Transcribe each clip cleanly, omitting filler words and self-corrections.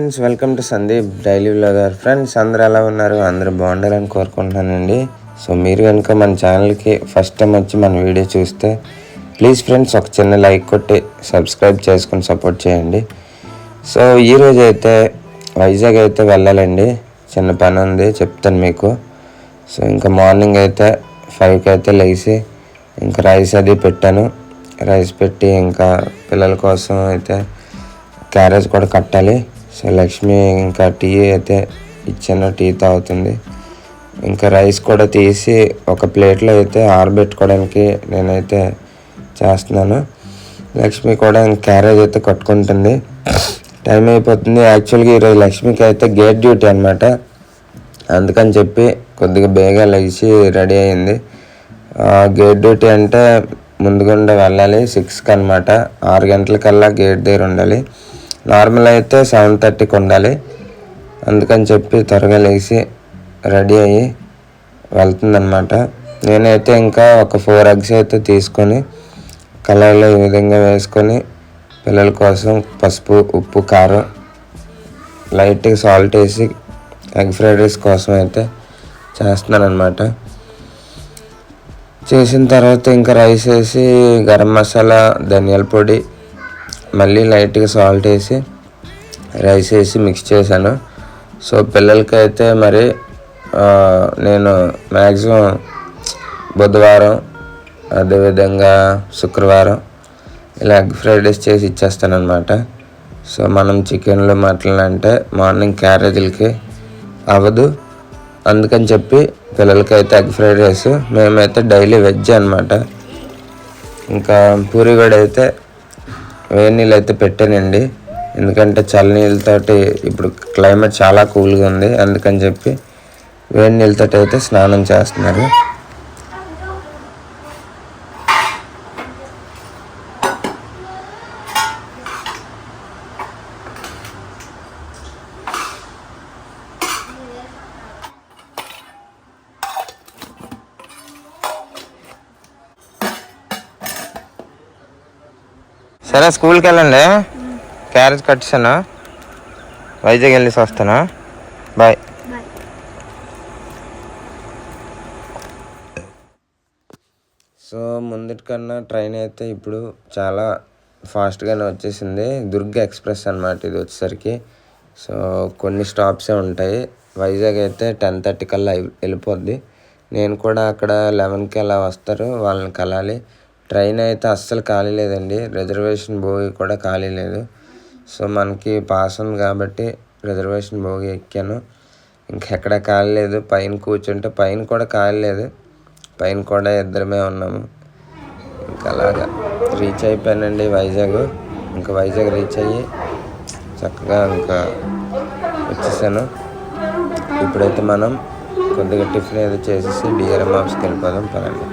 Friends, welcome to Sandeep daily vlogger. Friends, అందరూ ఎలా ఉన్నారు? అందరూ బాగుండాలని కోరుకుంటున్నానండి. సో మీరు కనుక మన ఛానల్కి ఫస్ట్ టైం వచ్చి మన వీడియో చూస్తే ప్లీజ్ ఫ్రెండ్స్ ఒక చిన్న లైక్ కొట్టి సబ్స్క్రైబ్ చేసుకొని సపోర్ట్ చేయండి. సో ఈరోజు అయితే వైజాగ్ అయితే వెళ్ళాలండి. చిన్న పని ఉంది, చెప్తాను మీకు. సో ఇంకా మార్నింగ్ అయితే 5కి అయితే లేచి ఇంకా రైస్ అది పెట్టాను. రైస్ పెట్టి ఇంకా పిల్లల కోసం అయితే క్యారేజ్ కూడా కట్టాలి. సో లక్ష్మి ఇంకా టీ అయితే ఇచ్చాను, టీ తాగుతుంది. ఇంకా రైస్ కూడా తీసి ఒక ప్లేట్లో అయితే ఆరబెట్టుకోవడానికి నేనైతే చేస్తున్నాను. లక్ష్మి కూడా క్యారేజ్ అయితే కట్టుకుంటుంది. టైం అయిపోతుంది. యాక్చువల్గా ఈరోజు లక్ష్మికి అయితే గేట్ డ్యూటీ అనమాట. అందుకని చెప్పి కొద్దిగా బేగా లేచి రెడీ అయింది. గేట్ డ్యూటీ అంటే ముందుగుండా వెళ్ళాలి 6కి అనమాట. 6 గంటలకల్లా గేట్ దగ్గర ఉండాలి. నార్మల్ అయితే 7:30కి ఉండాలి. అందుకని చెప్పి త్వరగా లేచి రెడీ అయ్యి వెళ్తుందన్నమాట. నేనైతే ఇంకా ఒక 4 ఎగ్స్ అయితే తీసుకొని కళాయిలో ఈ విధంగా వేసుకొని పిల్లల కోసం పసుపు, ఉప్పు, కారం, లైట్గా సాల్ట్ వేసి ఎగ్ ఫ్రైడ్ రైస్ కోసం అయితే చేస్తున్నాను అనమాట. చేసిన తర్వాత ఇంకా రైస్ వేసి గరం మసాలా, ధనియాల పొడి, మళ్ళీ లైట్గా సాల్ట్ వేసి రైస్ వేసి మిక్స్ చేశాను. సో పిల్లలకి అయితే మరి నేను మ్యాక్సిమం బుధవారం అదేవిధంగా శుక్రవారం ఇలా ఎగ్ ఫ్రైడ్ రైస్ చేసి ఇచ్చేస్తాను అనమాట. సో మనం చికెన్లు మటన్లు అంటే మార్నింగ్ క్యారేజీలకి అవ్వదు. అందుకని చెప్పి పిల్లలకి అయితే ఎగ్ ఫ్రైడ్ రైస్, మేమైతే డైలీ వెజ్ అనమాట. ఇంకా పూరి కూడా అయితే వేడి నీళ్ళు అయితే పెట్టానండి. ఎందుకంటే చల్ల నీళ్ళతోటి ఇప్పుడు క్లైమేట్ చాలా కూల్గా ఉంది. అందుకని చెప్పి వేడి నీళ్ళతో అయితే స్నానం చేస్తున్నారు. సరే, స్కూల్కి వెళ్ళండి. క్యారేజ్ కట్టాను. వైజాగ్ వెళ్ళేసి వస్తాను. బాయ్. సో ముందుకన్నా ట్రైన్ అయితే ఇప్పుడు చాలా ఫాస్ట్గానే వచ్చేసింది. దుర్గ ఎక్స్ప్రెస్ అనమాట ఇది వచ్చేసరికి. సో కొన్ని స్టాప్సే ఉంటాయి. వైజాగ్ అయితే 10:30 కల్లా వెళ్ళిపోద్ది. నేను కూడా అక్కడ 11కి అలా వస్తారు, వాళ్ళని కలాలి. ట్రైన్ అయితే అస్సలు ఖాళీ లేదండి. రిజర్వేషన్ బోగి కూడా ఖాళీ లేదు. సో మనకి పాస్ ఉంది కాబట్టి రిజర్వేషన్ బోగి ఎక్కాను. ఇంకెక్కడ ఖాళీ లేదు. పైన కూర్చుంటే పైన కూడా ఖాళీ లేదు. పైన కూడా ఇద్దరమే ఉన్నాము. ఇంకా అలాగా రీచ్ అయిపోయానండి వైజాగ్. ఇంకా వైజాగ్ రీచ్ అయ్యి చక్కగా ఇంకా వచ్చేసాను. ఇప్పుడైతే మనం కొద్దిగా టిఫిన్ ఏదో చేసేసి డిఆర్ఎం ఆఫీస్కి వెళ్ళిపోదాం పదండి.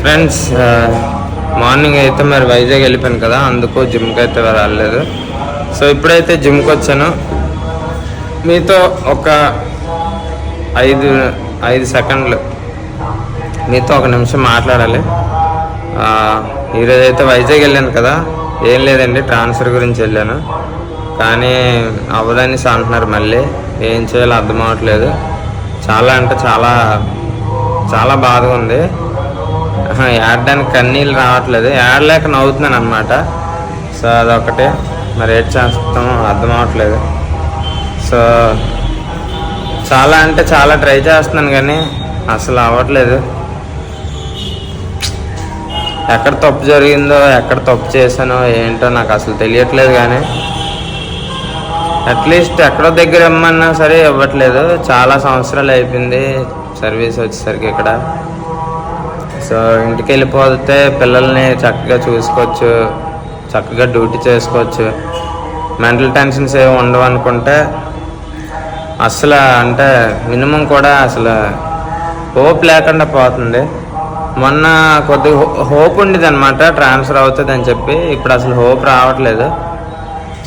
ఫ్రెండ్స్, మార్నింగ్ అయితే మరి వైజాగ్ వెళ్ళిపోయాను కదా, అందుకు జిమ్కి అయితే వెళ్ళలేదు. సో ఇప్పుడైతే జిమ్కి వచ్చాను. మీతో ఒక 5 సెకండ్లు మీతో 1 నిమిషం మాట్లాడాలి. ఈరోజు అయితే వైజాగ్ వెళ్ళాను కదా, ఏం లేదండి, ట్రాన్స్ఫర్ గురించి వెళ్ళాను. కానీ అవ్వదని అంటున్నారు. మళ్ళీ ఏం చేయాలో అర్థం అవ్వట్లేదు. చాలా అంటే చాలా చాలా బాధగా ఉంది. ఏడడానికి కన్నీళ్ళు రావట్లేదు, ఏడలేక నవ్వుతున్నాను అనమాట. సో అదొకటి, మరి ఏం చేస్తామో అర్థం అవ్వట్లేదు. సో చాలా అంటే చాలా ట్రై చేస్తున్నాను కానీ అసలు అవ్వట్లేదు. ఎక్కడ తప్పు జరిగిందో, ఎక్కడ తప్పు చేశానో ఏంటో నాకు అసలు తెలియట్లేదు. కానీ అట్లీస్ట్ ఎక్కడో దగ్గర ఇమ్మన్నా సరే ఇవ్వట్లేదు. చాలా సంవత్సరాలు అయిపోయింది సర్వీస్ వచ్చేసరికి ఇక్కడ. సో ఇంటికి వెళ్ళిపోతే పిల్లల్ని చక్కగా చూసుకోవచ్చు, చక్కగా డ్యూటీ చేసుకోవచ్చు, మెంటల్ టెన్షన్స్ ఏమి ఉండవు అనుకుంటే అసలు అంటే మినిమం కూడా అసలు హోప్ లేకుండా పోతుంది. మొన్న కొద్దిగా హోప్ ఉండేది అనమాట ట్రాన్స్ఫర్ అవుతుంది అని చెప్పి. ఇప్పుడు అసలు హోప్ రావట్లేదు.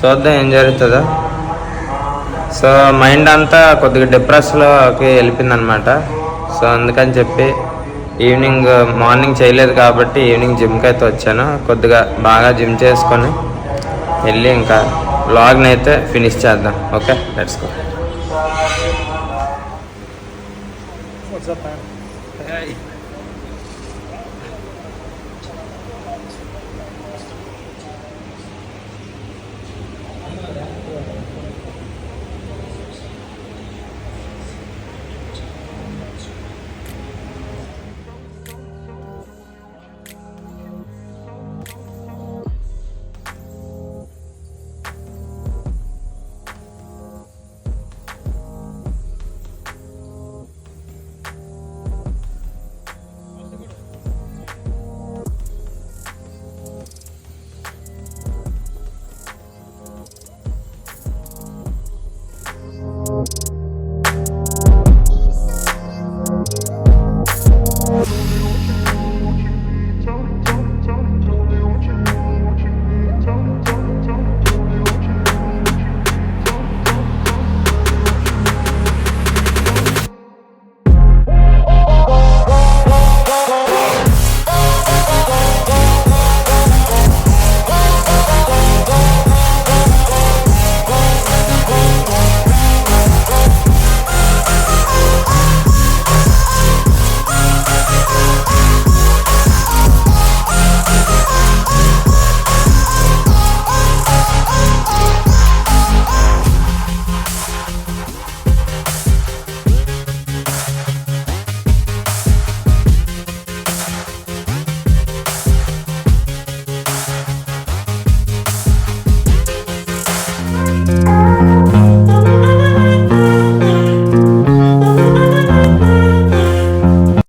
చూద్దాం ఏం జరుగుతుందో. సో మైండ్ అంతా కొద్దిగా డిప్రెస్లోకి వెళ్ళిపోయింది అనమాట. సో అందుకని చెప్పి మార్నింగ్ చేయలేదు కాబట్టి ఈవినింగ్ జిమ్కి అయితే వచ్చాను. కొద్దిగా బాగా జిమ్ చేసుకొని వెళ్ళి ఇంకా వ్లాగ్ని అయితే ఫినిష్ చేద్దాం. Okay, let's go. What's up, man? Hey.